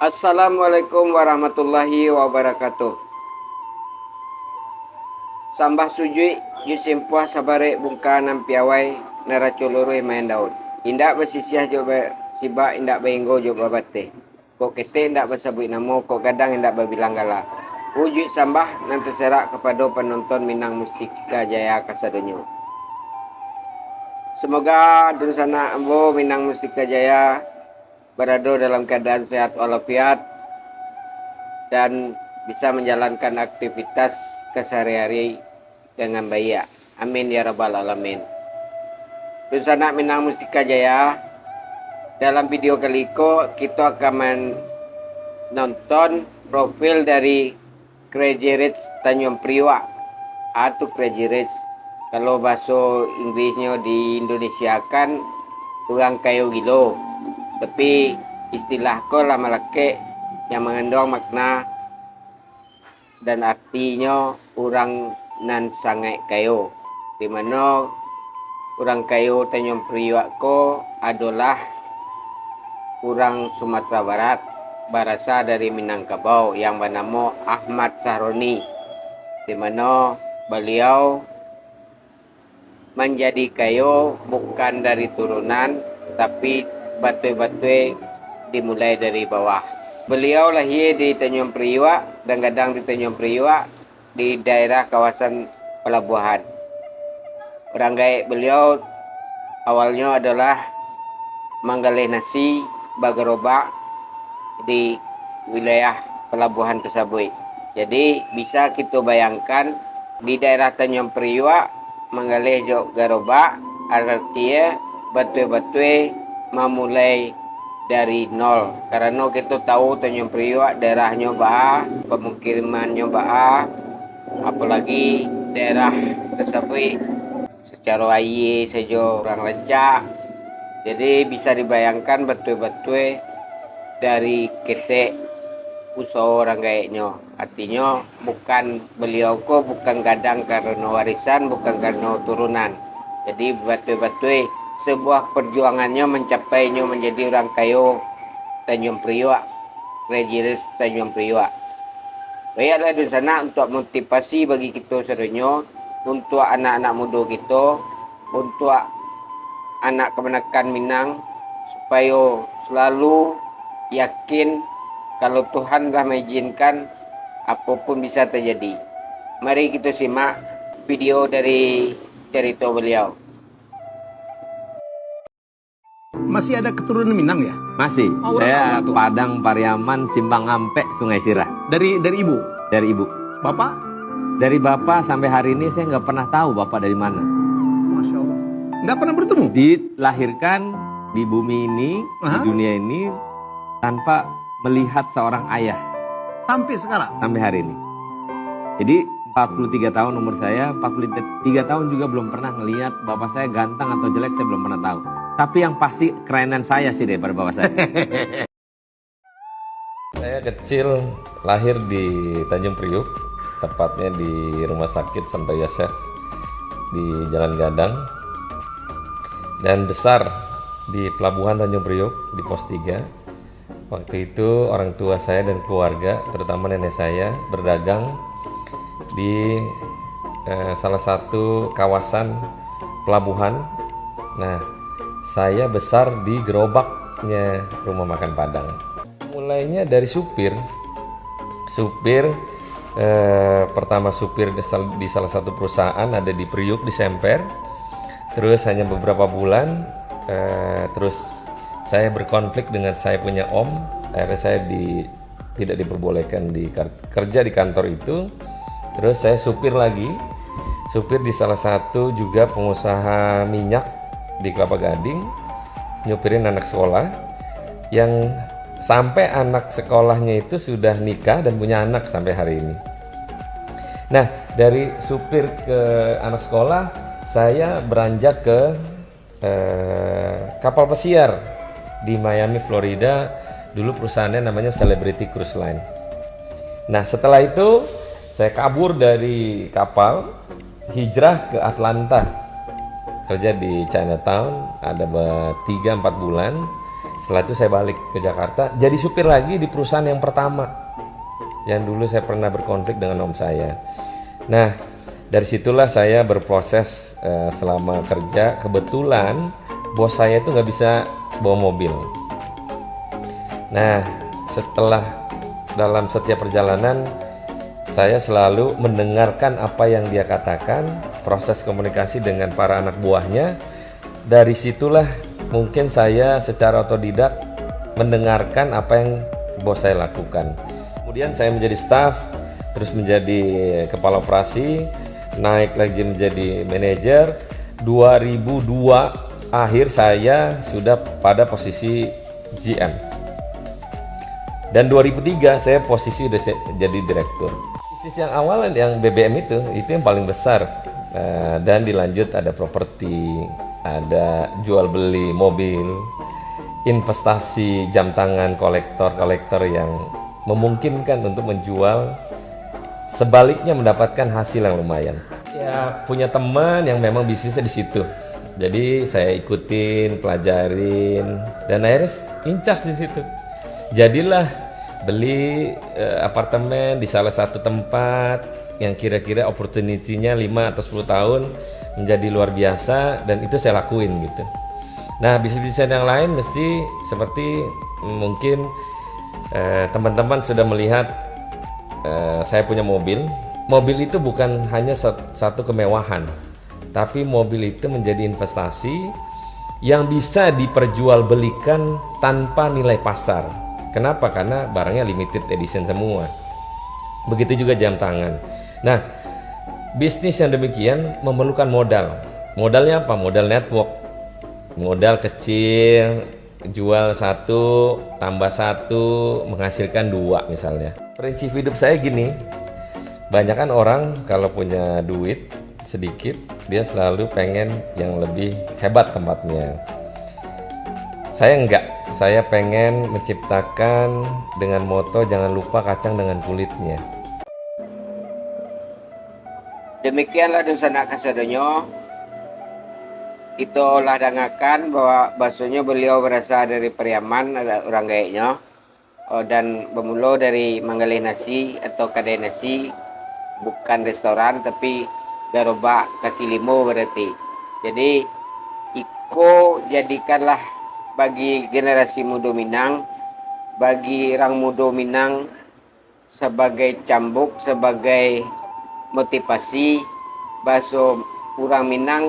Assalamualaikum warahmatullahi wabarakatuh. Sambah sujui yusimpuah sabare bungka nam piawai naraculurui main daun. Indak bersisiah coba siba indak beinggo coba bate. Kok kete indak bersabui namo, kok kadang indak berbilang gala. Wujud sambah nanti serak kepada penonton Minang Mustika Jaya kasadonyo. Semoga Dursana Ambo Minang Mustika Jaya berada dalam keadaan sehat walafiat dan bisa menjalankan aktivitas kesehari-hari dengan baik. Amin ya rabbal alamin. Dursana Minang Mustika Jaya, dalam video kali ini kita akan menonton profil dari Crazy Rich Tanjung Priok atau Crazy Rich. Kalau bahasa Inggrisnya di Indonesia kan orang kayu gilo. Tapi istilah ko lama laki yang mengandung makna dan artinya orang nan sangai kayu, di mana orang kayu Tanjung Priok ko adalah orang Sumatera Barat berasal dari Minangkabau yang bernama Ahmad Sahroni, di mana beliau menjadi kayu bukan dari turunan tapi batui-batui dimulai dari bawah. Beliau lahir di Tanjung Priok dan gadang di Tanjung Priok di daerah kawasan pelabuhan. Orang gaek beliau awalnya adalah manggalih nasi bagerobak di wilayah pelabuhan tersebut. Jadi bisa kita bayangkan di daerah Tanjung Priok manggalih jok gerobak artinya batui-batui memulai dari nol, karena kita tahu Tanjung Priok daerahnya bah, pemukimannya bah, apalagi daerah tersebut secara air saja orang lecak. Jadi bisa dibayangkan betul-betul dari ketek usaha orang gaeknya. Artinya bukan beliau kok bukan gadang karena warisan, bukan karena turunan. Jadi betul-betul sebuah perjuangannya mencapainya menjadi orang kayu Tanjung Priok, Crazy Rich Tanjung Priok. Baiklah di sana untuk motivasi bagi kita serunya, untuk anak-anak muda kita, untuk anak kemenakan Minang, supaya selalu yakin kalau Tuhan telah mengizinkan apapun bisa terjadi. Mari kita simak video dari cerita beliau. Masih ada keturunan Minang ya? Masih. Oh, saya Padang Pariaman Simpang Ampe Sungai Sirah. Dari ibu? Dari ibu. Bapak? Dari bapak sampai hari ini saya nggak pernah tahu bapak dari mana. Masya Allah. Nggak pernah bertemu? Dilahirkan di bumi ini, di dunia ini tanpa melihat seorang ayah. Sampai sekarang? Sampai hari ini. Jadi 43 tahun umur saya, 43 tahun juga belum pernah ngelihat bapak saya ganteng atau jelek, saya belum pernah tahu. Tapi yang pasti kerenan saya sih daripada bapak saya. Saya kecil lahir di Tanjung Priok, tepatnya di Rumah Sakit Santo Yosef di Jalan Gadang, dan besar di Pelabuhan Tanjung Priok di Pos 3. Waktu itu orang tua saya dan keluarga, terutama nenek saya, berdagang di salah satu kawasan pelabuhan. Nah, saya besar di gerobaknya rumah makan Padang. Mulainya dari supir pertama supir di salah satu perusahaan ada di Priuk di Semper. Terus hanya beberapa bulan terus saya berkonflik dengan saya punya om. Akhirnya saya tidak diperbolehkan kerja di kantor itu. Terus saya supir lagi, supir di salah satu juga pengusaha minyak di Kelapa Gading, nyupirin anak sekolah yang sampai anak sekolahnya itu sudah nikah dan punya anak sampai hari ini. Nah, dari supir ke anak sekolah, saya beranjak ke kapal pesiar di Miami, Florida. Dulu perusahaannya namanya Celebrity Cruise Line. Nah, setelah itu saya kabur dari kapal, hijrah ke Atlanta, kerja di Chinatown, ada 3-4 bulan. Setelah itu saya balik ke Jakarta, jadi supir lagi di perusahaan yang pertama, yang dulu saya pernah berkonflik dengan om saya. Nah, dari situlah saya berproses selama kerja. Kebetulan bos saya itu nggak bisa bawa mobil. Nah, setelah dalam setiap perjalanan saya selalu mendengarkan apa yang dia katakan, proses komunikasi dengan para anak buahnya. Dari situlah mungkin saya secara otodidak mendengarkan apa yang bos saya lakukan. Kemudian saya menjadi staff, terus menjadi kepala operasi, naik lagi menjadi manajer. 2002 akhir saya sudah pada posisi GM. Dan 2003 saya posisi udah jadi direktur. Bisnis yang awal yang BBM itu yang paling besar. Dan dilanjut ada properti, ada jual beli mobil, investasi jam tangan, kolektor yang memungkinkan untuk menjual, sebaliknya mendapatkan hasil yang lumayan. Ya punya teman yang memang bisnisnya di situ. Jadi saya ikutin, pelajarin, dan akhirnya incas di situ. Jadilah beli apartemen di salah satu tempat yang kira-kira opportunity-nya 5 atau 10 tahun menjadi luar biasa, dan itu saya lakuin gitu. Nah, bisnis-bisnis yang lain mesti seperti mungkin teman-teman sudah melihat saya punya mobil. Mobil itu bukan hanya satu kemewahan, tapi mobil itu menjadi investasi yang bisa diperjualbelikan tanpa nilai pasar. Kenapa? Karena barangnya limited edition semua. Begitu juga jam tangan. Nah, bisnis yang demikian memerlukan modal. Modalnya apa? Modal network. Modal kecil, jual 1 tambah 1 menghasilkan 2 misalnya. Prinsip hidup saya gini, banyakan orang kalau punya duit sedikit, dia selalu pengen yang lebih hebat tempatnya. Saya enggak, saya pengen menciptakan dengan moto jangan lupa kacang dengan kulitnya. Demikianlah Dusana Kasodonyo. Itu olah dangakan bahwa bahasanya beliau berasal dari Periaman, orang Gayaknya, dan bermula dari Manggalih Nasi atau kedai nasi, bukan restoran tapi garobak kaki limo berarti. Jadi Iko jadikanlah bagi generasi muda Minang, bagi orang muda Minang sebagai cambuk, sebagai motivasi bahasa orang Minang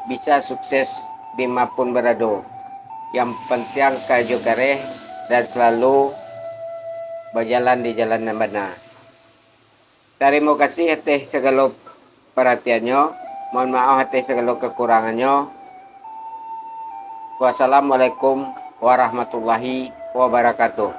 bisa sukses dimanapun berada. Yang penting kerja kareh dan selalu berjalan di jalan yang benar. Terima kasih atas segala perhatiannya. Mohon maaf atas segala kekurangannya. Wassalamualaikum warahmatullahi wabarakatuh.